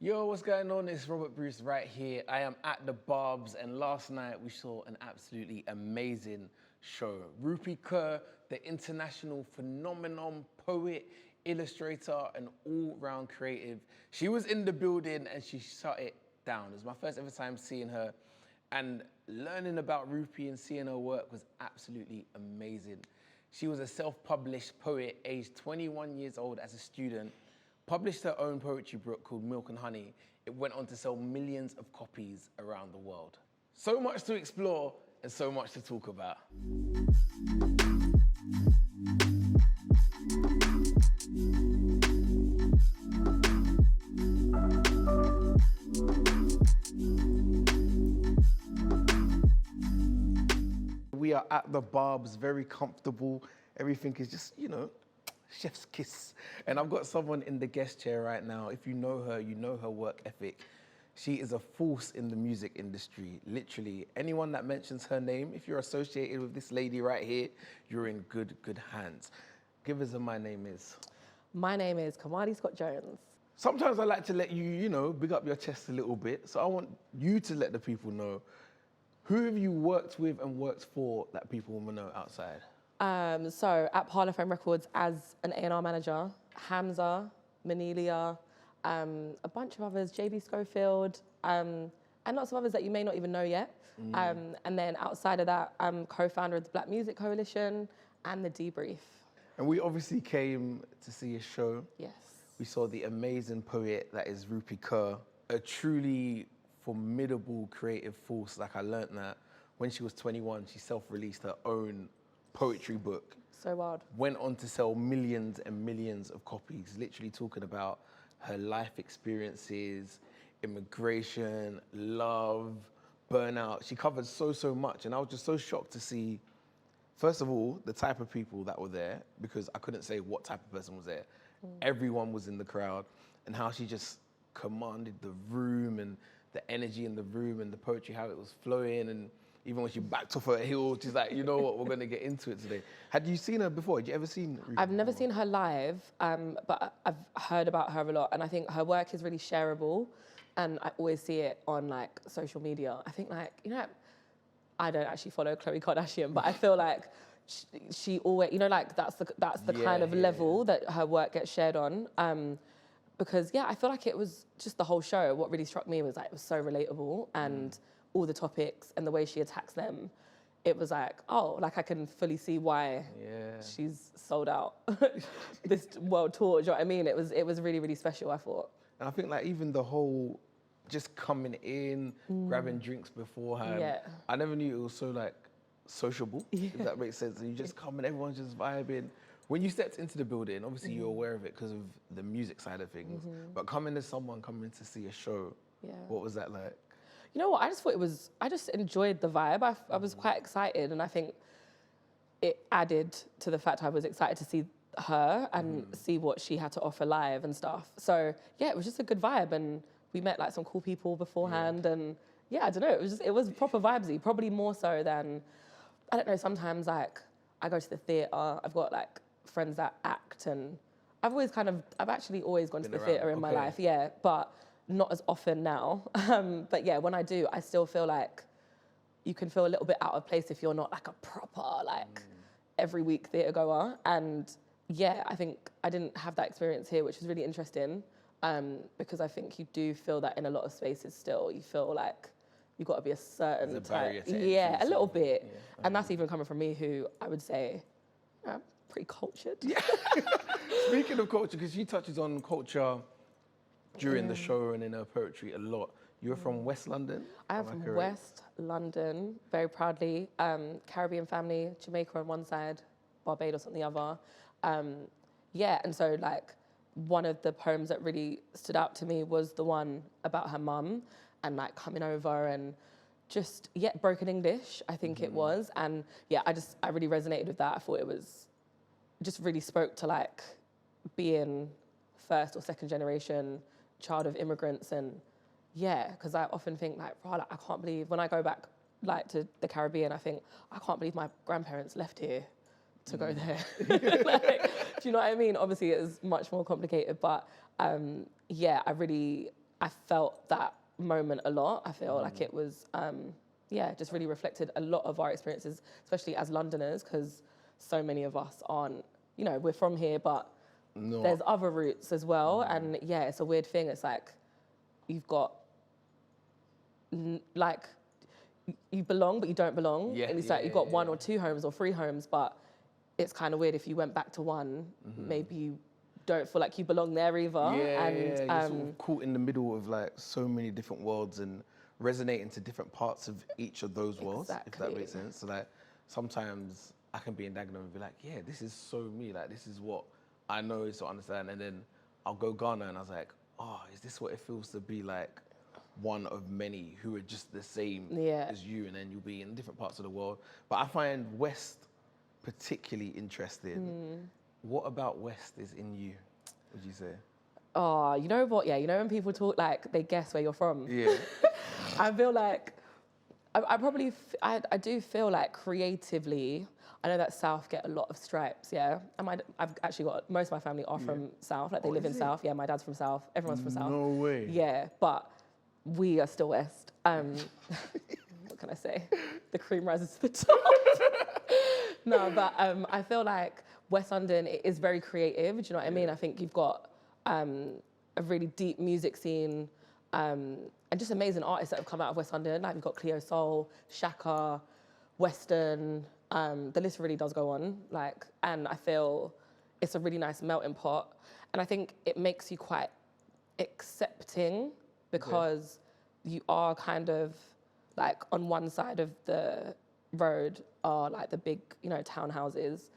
Yo, what's going on? It's Robert Bruce right here. I am at the Barbs, and last night we saw an absolutely amazing show. Rupi Kaur, the international phenomenon, poet, illustrator, and all-round creative. She was in the building and she shut it down. It was my first ever time seeing her, and learning about Rupi and seeing her work was absolutely amazing. She was a self-published poet, aged 21 years old as a student, published her own poetry book called Milk and Honey. It went on to sell millions of copies around the world. So much to explore and so much to talk about. We are at the Barbs, very comfortable. Everything is just, chef's kiss. And I've got someone in the guest chair right now. If you know her, you know her work ethic. She is a force in the music industry, literally. Anyone that mentions her name, if you're associated with this lady right here, you're in good hands. Give us my name is. My name is Komali Scott-Jones. Sometimes I like to let you, big up your chest a little bit. So I want you to let the people know, who have you worked with and worked for that people will know outside? So at Parlophone Records as an A&R manager, Hamza, Manelia, a bunch of others, JB Schofield, and lots of others that you may not even know yet. And then outside of that, I'm co-founder of the Black Music Coalition and The Debrief. And we obviously came to see a show. Yes. We saw the amazing poet that is Rupi Kaur, a truly formidable creative force. Like I learned that when she was 21, she self-released her own poetry book. So wild. Went on to sell millions and millions of copies, literally talking about her life experiences, immigration, love, burnout. She covered so much, and I was just so shocked to see, first of all, the type of people that were there, because I couldn't say what type of person was there. Everyone was in the crowd, and how she just commanded the room and the energy in the room and the poetry, how it was flowing, and even when she backed off her heel, she's like, you know what, we're gonna get into it today. Had you seen her before? Had you ever seen Rupi? I've never seen her live, but I've heard about her a lot, and I think her work is really shareable, and I always see it on like social media. I think I don't actually follow Khloe Kardashian, but I feel like she always, that's the kind of level that her work gets shared on. Because I feel like it was just the whole show. What really struck me was like it was so relatable, and all the topics and the way she attacks them, it was like, I can fully see why she's sold out this world tour. Do you know what I mean? It was really, really special, I thought. And I think like even the whole just coming in, grabbing drinks beforehand. Yeah. I never knew it was so like sociable, if that makes sense. And you just come and everyone's just vibing. When you stepped into the building, obviously you're aware of it because of the music side of things, but coming to see a show, what was that like? You know what, I just enjoyed the vibe. I was quite excited, and I think it added to the fact I was excited to see her and see what she had to offer live and stuff. So it was just a good vibe, and we met like some cool people beforehand, and I don't know, it was proper vibesy, probably more so than, I don't know, sometimes like I go to the theatre, I've got like friends that act, and I've actually always gone to the theatre in my life, but not as often now. But when I do, I still feel like you can feel a little bit out of place if you're not like a proper, every week theatre goer. And I think I didn't have that experience here, which was really interesting, because I think you do feel that in a lot of spaces still, you feel like you've got to be a certain There's a barrier type. to entry, a little bit. Yeah. And that's even coming from me, who I would say, pretty cultured. Speaking of culture, because she touches on culture during the show and in her poetry a lot. You're from West London? I am from West London, very proudly. Caribbean family, Jamaica on one side, Barbados on the other. And so like one of the poems that really stood out to me was the one about her mum and like coming over and just, broken English, I think it was. And I really resonated with that. I thought it was, just really spoke to like being first or second generation child of immigrants. And because I often think like, I can't believe, when I go back like to the Caribbean, I think, I can't believe my grandparents left here to go there. Do you know what I mean? Obviously it is much more complicated, but I really I felt that moment a lot. I feel like it was, just really reflected a lot of our experiences, especially as Londoners, because so many of us aren't, we're from here, but there's other roots as well. And yeah, it's a weird thing. It's like, you've got, like, you belong, but you don't belong. Yeah, and it's like you've got one or two homes or three homes, but it's kind of weird if you went back to one, maybe you don't feel like you belong there either. You're sort of caught in the middle of like so many different worlds and resonating to different parts of each of those worlds, if that makes sense. So like sometimes I can be in Dagenham and be like, yeah, this is so me, like this is what I know is to understand. And then I'll go Ghana and I was like, oh, is this what it feels to be like one of many who are just the same as you? And then you'll be in different parts of the world. But I find West particularly interesting. What about West is in you, would you say? Oh, you know what? Yeah, when people talk like they guess where you're from. Yeah. I feel like I do feel like creatively, I know that South get a lot of stripes, yeah. And I've actually got, most of my family are from South, like they live in South. Yeah, my dad's from South, everyone's from South. No way. Yeah, but we are still West. What can I say? The cream rises to the top. No, but I feel like West London is very creative, do you know what I mean? I think you've got a really deep music scene, and just amazing artists that have come out of West London. Like we've got Cleo Soul, Shaka, Western. The list really does go on. Like, and I feel it's a really nice melting pot. And I think it makes you quite accepting because you are kind of like on one side of the road are like the big, townhouses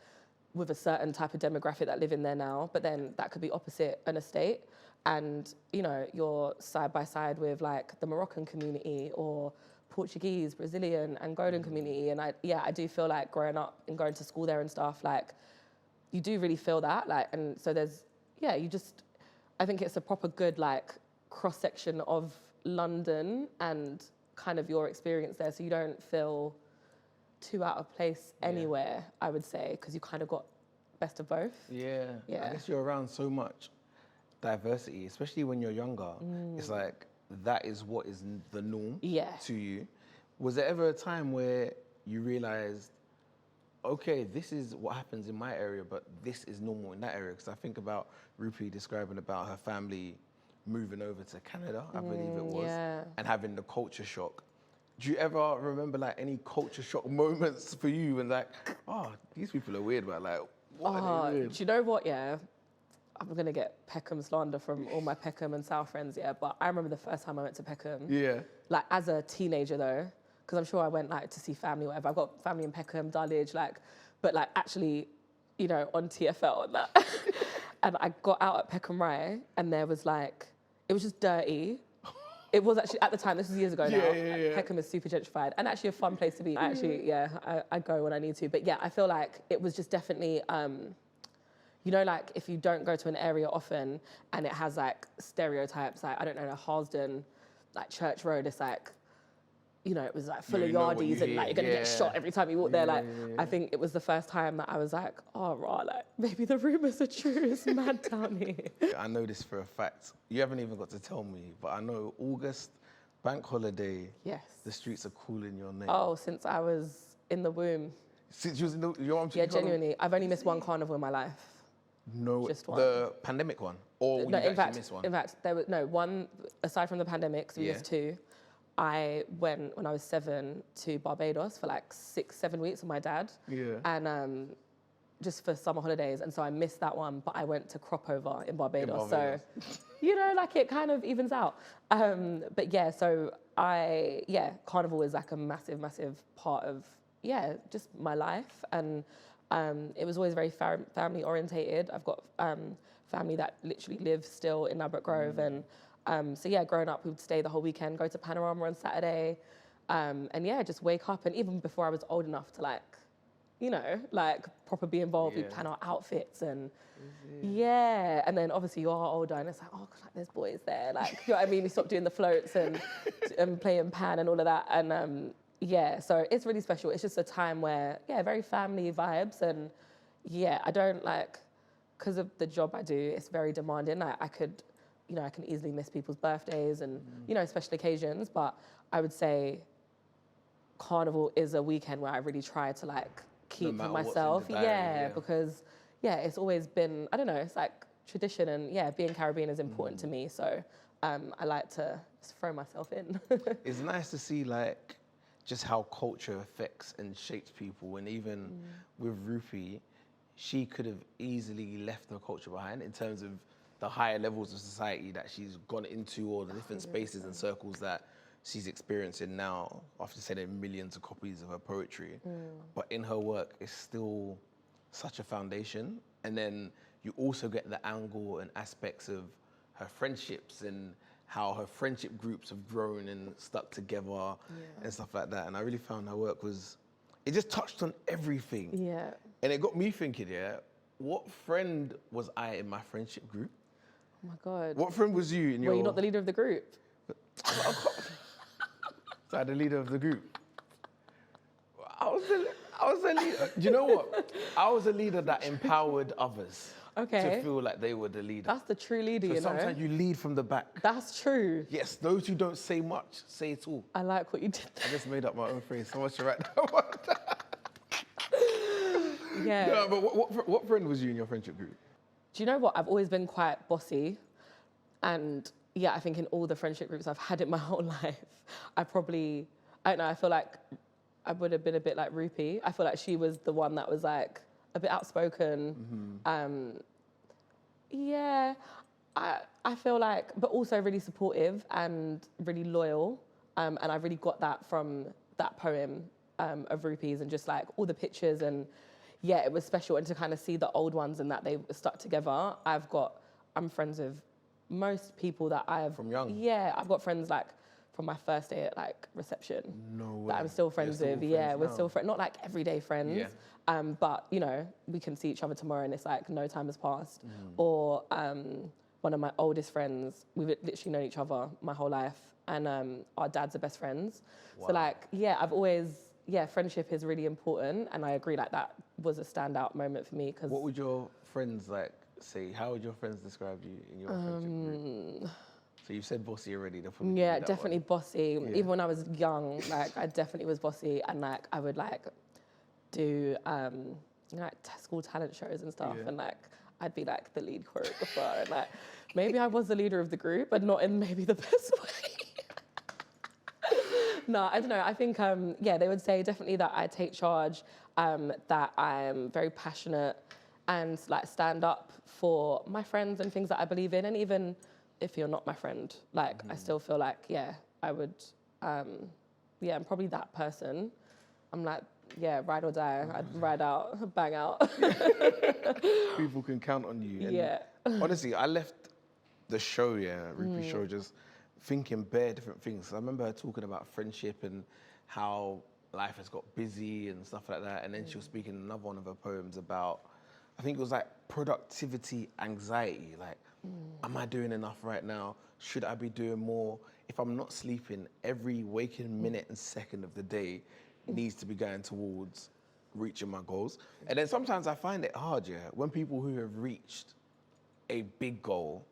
with a certain type of demographic that live in there now, but then that could be opposite an estate. And, you're side by side with like the Moroccan community or Portuguese, Brazilian, Angolan community. And I do feel like growing up and going to school there and stuff, like you do really feel that. Like, and so there's, I think it's a proper good like cross section of London and kind of your experience there. So you don't feel too out of place anywhere, I would say, because you kind of got best of both. Yeah. I guess you're around so much diversity, especially when you're younger. It's like that is what is the norm to you. Was there ever a time where you realized, okay, this is what happens in my area, but this is normal in that area? Because I think about Rupi describing about her family moving over to Canada, I believe it was, and having the culture shock. Do you ever remember like any culture shock moments for you and like, oh, these people are weird, but like, what are they weird? Do you know what, I'm gonna get Peckham slander from all my Peckham and South friends, but I remember the first time I went to Peckham. Yeah. Like as a teenager though, because I'm sure I went like to see family or whatever. I've got family in Peckham, Dulwich, but like actually, on TFL and that. And I got out at Peckham Rye and there was like, it was just dirty. It was actually, at the time, this was years ago now, Peckham is super gentrified and actually a fun place to be. Actually, I go when I need to. But I feel like it was just definitely, like if you don't go to an area often and it has like stereotypes, like, I don't know, like Harsden, like Church Road, it's like, it was like full of yardies and like you're gonna get shot every time you walk there. Like, I think it was the first time that I was like, oh, right, like maybe the rumors are true, it's mad down here. I know this for a fact. You haven't even got to tell me, but I know August, bank holiday, the streets are calling your name. Oh, since I was in the womb. Since you was in the, your mum? Yeah, genuinely. I've only missed one carnival in my life. No, just one. The pandemic one? Or no, you actually missed one? In fact, there was, one, aside from the pandemic, so we missed two. I went, when I was 7, to Barbados for like 6-7 weeks with my dad. Yeah. And just for summer holidays. And so I missed that one, but I went to Cropover in Barbados. So, like it kind of evens out. But so Carnival is like a massive, massive part of, just my life. And it was always very family orientated. I've got family that literally live still in Ladbroke Grove. And growing up, we would stay the whole weekend, go to Panorama on Saturday, and just wake up. And even before I was old enough to proper be involved, we'd plan our outfits and and then obviously you are older and it's like, oh, God, there's boys there, like, you know what I mean? You stop doing the floats and playing pan and all of that. And so it's really special. It's just a time where, very family vibes. And I don't because of the job I do, it's very demanding. I could you know, I can easily miss people's birthdays and, you know, special occasions. But I would say Carnival is a weekend where I really try to like keep for myself. Because it's always been, I don't know, it's like tradition, and being Caribbean is important to me. So I like to just throw myself in. It's nice to see like just how culture affects and shapes people. And even with Rupi, she could have easily left her culture behind in terms of the higher levels of society that she's gone into, or the different spaces and circles that she's experiencing now after selling millions of copies of her poetry. But in her work, it's still such a foundation. And then you also get the angle and aspects of her friendships and how her friendship groups have grown and stuck together and stuff like that. And I really found her work it just touched on everything. Yeah. And it got me thinking, what friend was I in my friendship group? Oh my God. What friend was you in your... Were you not the leader of the group? So I'm the leader of the group. I was the leader. Do you know what? I was a leader that empowered others to feel like they were the leader. That's the true leader, so you know? Sometimes you lead from the back. That's true. Yes, those who don't say much, say it all. I like what you did. I just made up my own phrase. So much to write down. Yeah. No, but what friend was you in your friendship group? Do you know what? I've always been quite bossy. And yeah, I think in all the friendship groups I've had in my whole life, I don't know, I feel like I would have been a bit like Rupi. I feel like she was the one that was like a bit outspoken. I feel like, but also really supportive and really loyal. And I really got that from that poem of Rupi's, and just like all the pictures, and it was special. And to kind of see the old ones and that they stuck together. I'm friends with most people that From young? Yeah, I've got friends like from my first day at like reception. No way. That I'm still friends with. We're still friends. Not like everyday friends. But you know, we can see each other tomorrow and it's like no time has passed. Or one of my oldest friends, we've literally known each other my whole life, and our dads are best friends. Wow. So like, I've always, friendship is really important, and I agree, like that was a standout moment for me. Cause what would your friends like say? How would your friends describe you in your friendship group? So you said bossy already. Definitely bossy. Yeah. Even when I was young, like I definitely was bossy, and like I would like do like school talent shows and stuff, and like I'd be like the lead choreographer, and like maybe I was the leader of the group, but not in maybe the best way. No, I don't know. I think they would say definitely that I take charge, that I'm very passionate, and like stand up for my friends and things that I believe in, and even if you're not my friend, like I still feel like I would, I'm probably that person. I'm like, ride or die. I'd ride out, bang out. People can count on you. And honestly, I left the show, Rupi show, just thinking bare different things. I remember her talking about friendship and how life has got busy and stuff like that. And then she was speaking in another one of her poems about, I think it was like productivity anxiety. Like, am I doing enough right now? Should I be doing more? If I'm not sleeping, every waking minute and second of the day needs to be going towards reaching my goals. And then sometimes I find it hard, when people who have reached a big goal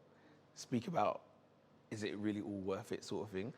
speak about, is it really all worth it sort of thing?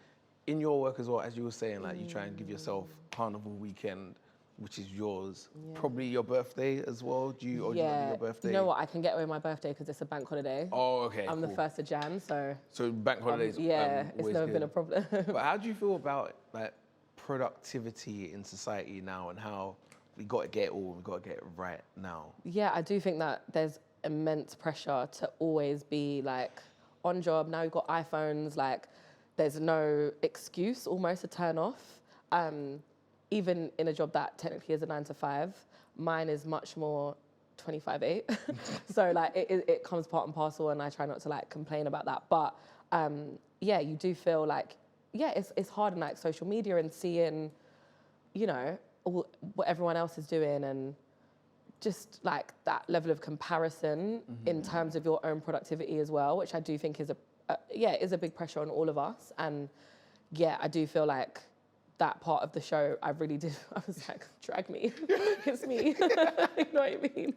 In your work as well, as you were saying, like you try and give yourself Carnival weekend, which is yours, probably your birthday as well. Do you not do your birthday? You know what? I can get away my birthday because it's a bank holiday. Oh, okay. I'm the 1st of Jan, so. So bank holidays. It's never been a problem. But how do you feel about like productivity in society now, and how we got to get it all, we got to get it right now? Yeah, I do think that there's immense pressure to always be like on job. Now you've got iPhones, like there's no excuse almost to turn off. Even in a job that technically is a 9 to 5, mine is much more 25/8. So like it comes part and parcel, and I try not to like complain about that. But you do feel like, it's hard in like social media and seeing, what everyone else is doing, and just like that level of comparison in terms of your own productivity as well, which I do think is is a big pressure on all of us. And I do feel like that part of the show, I really did. I was like, drag me, it's me. You know what I mean?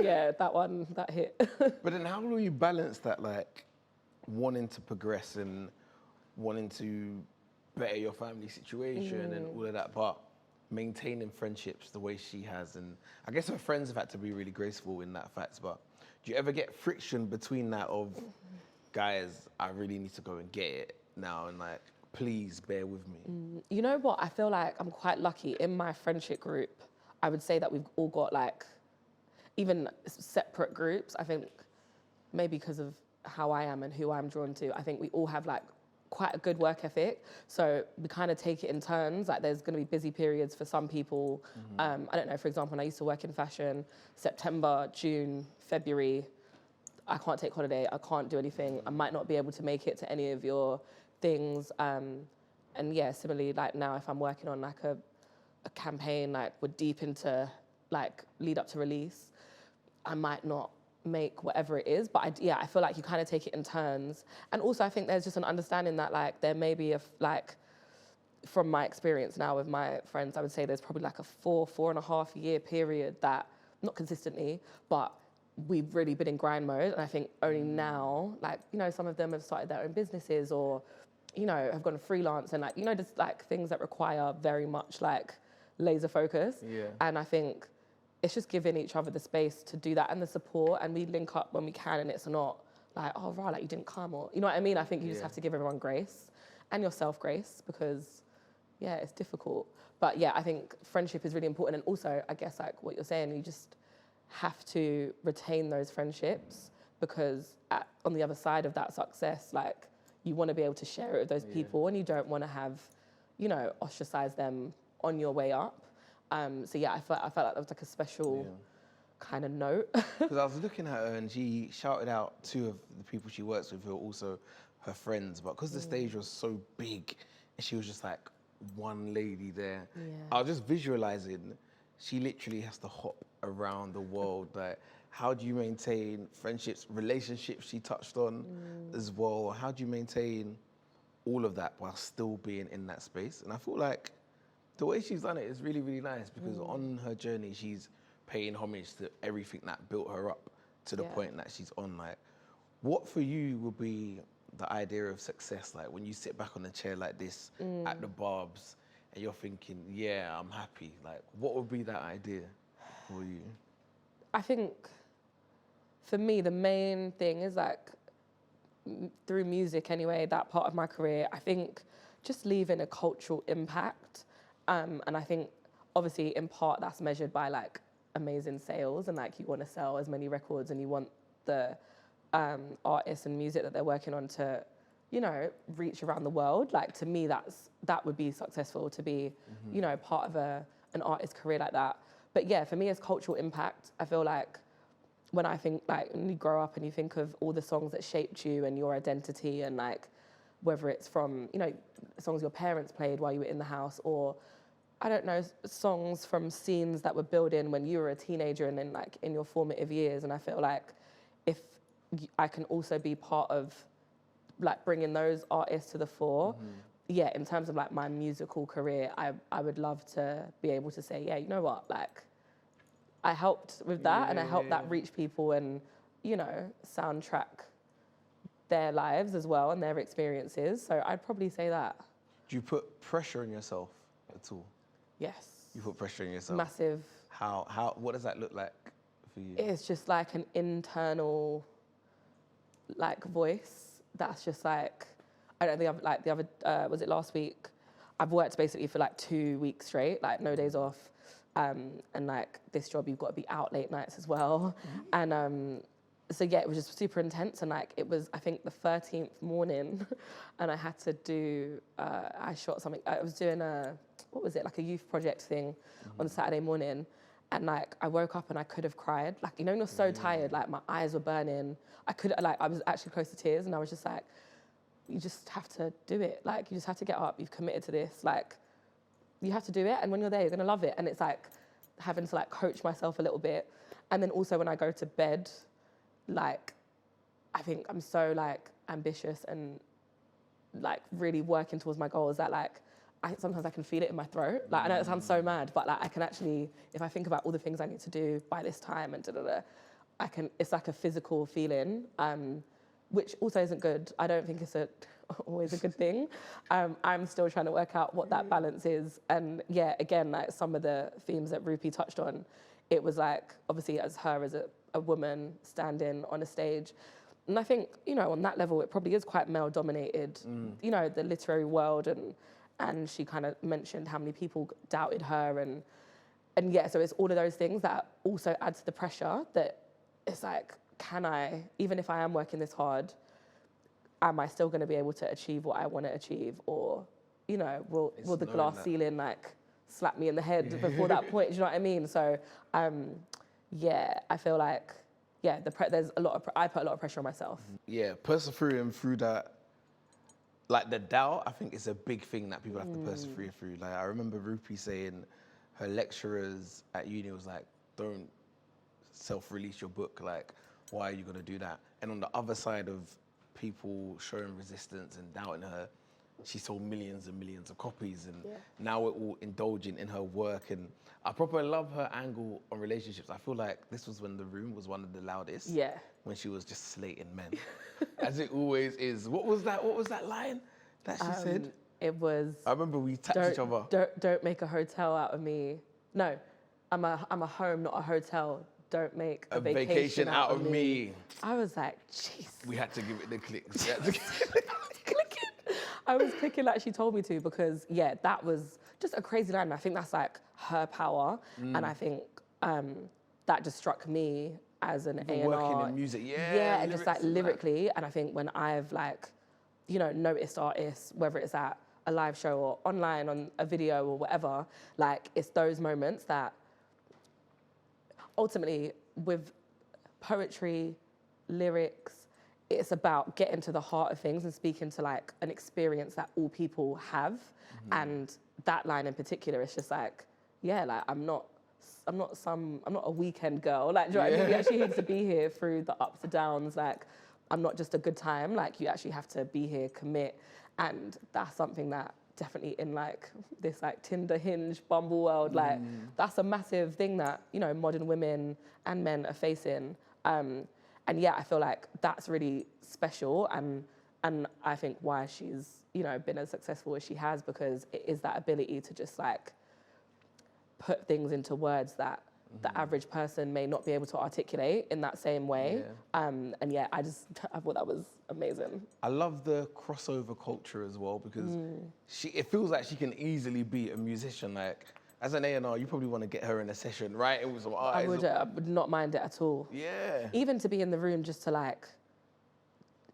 Yeah, that one, that hit. But then how will you balance that, like, wanting to progress and wanting to better your family situation and all of that, but maintaining friendships the way she has. And I guess her friends have had to be really graceful in that fact, but do you ever get friction between that of, guys, I really need to go and get it now, and like, please bear with me? You know what? I feel like I'm quite lucky in my friendship group. I would say that we've all got like, even separate groups. I think maybe because of how I am and who I'm drawn to, I think we all have like quite a good work ethic. So we kind of take it in turns. Like there's going to be busy periods for some people. I don't know, for example, when I used to work in fashion, September, June, February, I can't take holiday, I can't do anything. I might not be able to make it to any of your things. And yeah, similarly, like now if I'm working on like a campaign, like we're deep into like lead up to release, I might not make whatever it is, but I feel like you kind of take it in turns. And also I think there's just an understanding that like there may be like, from my experience now with my friends, I would say there's probably like a 4.5 year period that, not consistently, but we've really been in grind mode. And I think only now, like, you know, some of them have started their own businesses or, you know, have gone freelance and like, you know, just like things that require very much like laser focus. Yeah. And I think it's just giving each other the space to do that and the support, and we link up when we can, and it's not like, oh, right, like you didn't come, or, you know what I mean? I think you just have to give everyone grace and yourself grace, because yeah, it's difficult. But yeah, I think friendship is really important. And also, I guess like what you're saying, you just have to retain those friendships, because on the other side of that success, like you want to be able to share it with those people, and you don't want to have, you know, ostracize them on your way up. So yeah, I felt like that was like a special kind of note. Because I was looking at her and she shouted out two of the people she works with who are also her friends, but because the stage was so big and she was just like one lady there, I was just visualizing she literally has to hop around the world. Like, how do you maintain friendships, relationships she touched on as well? How do you maintain all of that while still being in that space? And I feel like the way she's done it is really, really nice, because on her journey, she's paying homage to everything that built her up to the point that she's on. Like, what for you would be the idea of success? Like when you sit back on a chair like this at the Barbs and you're thinking, yeah, I'm happy. Like, what would be that idea for you? I think for me, the main thing is like, through music anyway, that part of my career, I think just leaving a cultural impact. And I think obviously in part that's measured by like amazing sales, and like you want to sell as many records and you want the artists and music that they're working on to, you know, reach around the world. Like to me, that would be successful, to be, you know, part of an artist career like that. But yeah, for me, it's cultural impact. I feel like when I think like when you grow up and you think of all the songs that shaped you and your identity, and like whether it's from, you know, songs your parents played while you were in the house, or I don't know, songs from scenes that were built in when you were a teenager and then like in your formative years. And I feel like if I can also be part of like bringing those artists to the fore, yeah, in terms of like my musical career, I would love to be able to say, yeah, you know what, like I helped with that and I helped that reach people and, you know, soundtrack their lives as well and their experiences. So I'd probably say that. Do you put pressure on yourself at all? Yes. You put pressure on yourself? Massive. How, what does that look like for you? It's just like an internal like voice that's just like, I don't think was it last week? I've worked basically for like 2 weeks straight, like no days off. And like this job, you've got to be out late nights as well. And so yeah, it was just super intense. And like, it was, I think the 13th morning and I had to do, I shot something, I was doing what was it? Like a youth project thing on Saturday morning. And like, I woke up and I could have cried. Like, you know, when you're so tired, like my eyes were burning. I was actually close to tears, and I was just like, you just have to do it. Like, you just have to get up. You've committed to this. Like, you have to do it. And when you're there, you're gonna love it. And it's like having to like coach myself a little bit. And then also when I go to bed, like, I think I'm so like ambitious and like really working towards my goals that like, sometimes I can feel it in my throat. Like, I know it sounds so mad, but like I can actually, if I think about all the things I need to do by this time and it's like a physical feeling. which also isn't good. I don't think it's always a good thing. I'm still trying to work out what that balance is. And yeah, again, like some of the themes that Rupi touched on, it was like, obviously as her as a woman standing on a stage. And I think, you know, on that level, it probably is quite male dominated, you know, the literary world. And she kind of mentioned how many people doubted her. And yeah, so it's all of those things that also add to the pressure that it's like, can I, even if I am working this hard, am I still going to be able to achieve what I want to achieve? Or, you know, will the glass ceiling like slap me in the head before that point? Do you know what I mean? So, yeah, I feel like, yeah, there's a lot of, I put a lot of pressure on myself. Yeah, persevering through that, like the doubt, I think it's a big thing that people have to persevere through. Like I remember Rupi saying her lecturers at uni was like, don't self-release your book. Like, why are you gonna do that? And on the other side of people showing resistance and doubting her, she sold millions and millions of copies, and now we're all indulging in her work. And I properly love her angle on relationships. I feel like this was when The Room was one of the loudest. Yeah. When she was just slating men, as it always is. What was that line that she said? It was. I remember we tapped each other. Don't make a hotel out of me. No, I'm a home, not a hotel. Don't make a vacation out of me. I was like, jeez. We had to give it the clicks. I was clicking like she told me to, because yeah, that was just a crazy line. I think that's like her power, and I think that just struck me as an A&R. Working in music, yeah, and just like lyrically. And I think when I've like, you know, noticed artists, whether it's at a live show or online on a video or whatever, like it's those moments that ultimately with poetry, lyrics, it's about getting to the heart of things and speaking to like an experience that all people have. And that line in particular is just like, yeah, like I'm not a weekend girl. Like, do you know what I mean? You actually need to be here through the ups and downs. Like, I'm not just a good time. Like, you actually have to be here, commit. And that's something that definitely in like this like Tinder, Hinge, Bumble world, like that's a massive thing that, you know, modern women and men are facing. And yeah, I feel like that's really special, and I think why she's, you know, been as successful as she has, because it is that ability to just like put things into words that the average person may not be able to articulate in that same way. And yeah, I thought that was amazing. I love the crossover culture as well, because it feels like she can easily be a musician. Like, as an A&R, you probably want to get her in a session, right? It was some artists. I would not mind it at all. Yeah. Even to be in the room just to like,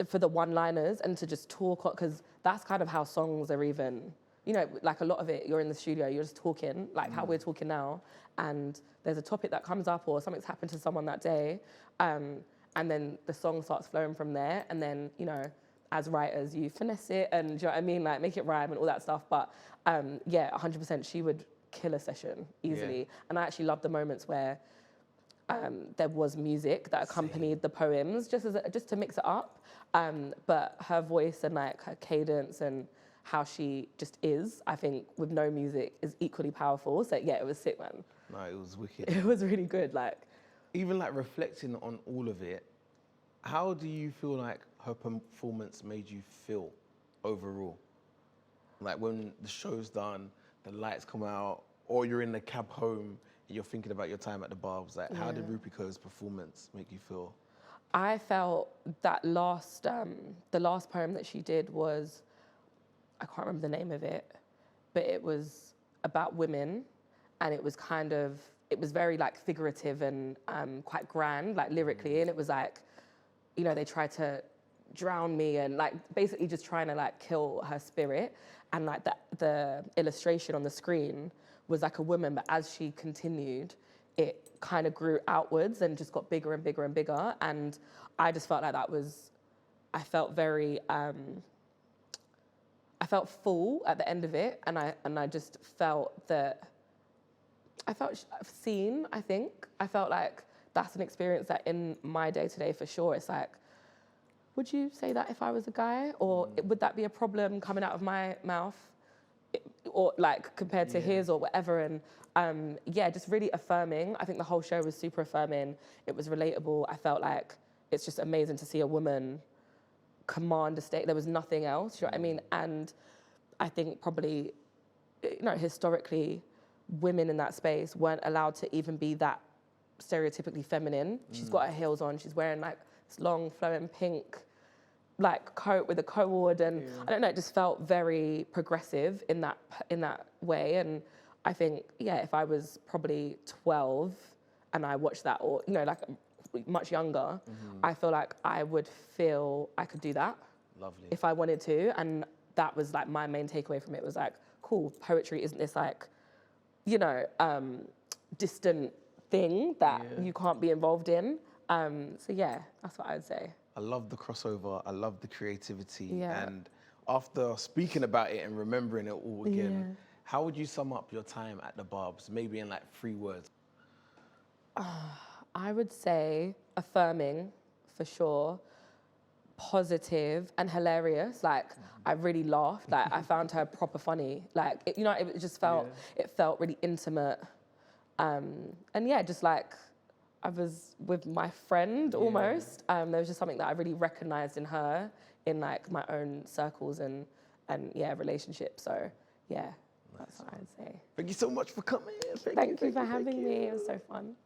for the one-liners and to just talk, because that's kind of how songs are even, you know, like a lot of it, you're in the studio, you're just talking, like how we're talking now, and there's a topic that comes up or something's happened to someone that day, and then the song starts flowing from there, and then, you know, as writers, you finesse it and, do you know what I mean, like make it rhyme and all that stuff, but yeah, 100% she would kill a session easily. And I actually love the moments where there was music that accompanied the poems, just to mix it up, but her voice and like her cadence and how she just is, I think with no music is equally powerful. So yeah, it was sick, man. No, it was wicked. It was really good. Like, even like reflecting on all of it, how do you feel like her performance made you feel overall? Like when the show's done, the lights come out, or you're in the cab home and you're thinking about your time at the Barbs, like how did Rupi Kaur's performance make you feel? I felt that the last poem that she did was, I can't remember the name of it, but it was about women, and it was it was very like figurative and quite grand, like lyrically, and it was like, you know, they tried to drown me and like basically just trying to like kill her spirit, and like the illustration on the screen was like a woman, but as she continued, it kind of grew outwards and just got bigger and bigger and bigger, and I just felt like I felt very, I felt full at the end of it, and I just felt that, I felt seen, I think. I felt like that's an experience that in my day-to-day for sure, it's like, would you say that if I was a guy? Or would that be a problem coming out of my mouth? Or like compared to his or whatever. And yeah, just really affirming. I think the whole show was super affirming. It was relatable. I felt like it's just amazing to see a woman command a stage. There was nothing else. You know what I mean? And I think probably, historically, women in that space weren't allowed to even be that stereotypically feminine. She's got her heels on. She's wearing like this long flowing pink like coat with a cord, and I don't know, it just felt very progressive in that way. And I think, if I was probably 12 and I watched that, or like much younger, I feel like I would feel I could do that. Lovely. If I wanted to. And that was like my main takeaway from it, was like, cool, poetry isn't this like, distant thing that you can't be involved in. So that's what I would say. I love the crossover. I love the creativity. Yeah. And after speaking about it and remembering it all again, how would you sum up your time at the Barbs? Maybe in like 3 words. I would say affirming, for sure, positive and hilarious. Like, I really laughed. Like, I found her proper funny. Like, it just felt, it felt really intimate. And just like, I was with my friend almost. There was just something that I really recognized in her, in like my own circles and relationships. So that's what I'd say. Thank you so much for coming. Thank you for having me. It was so fun.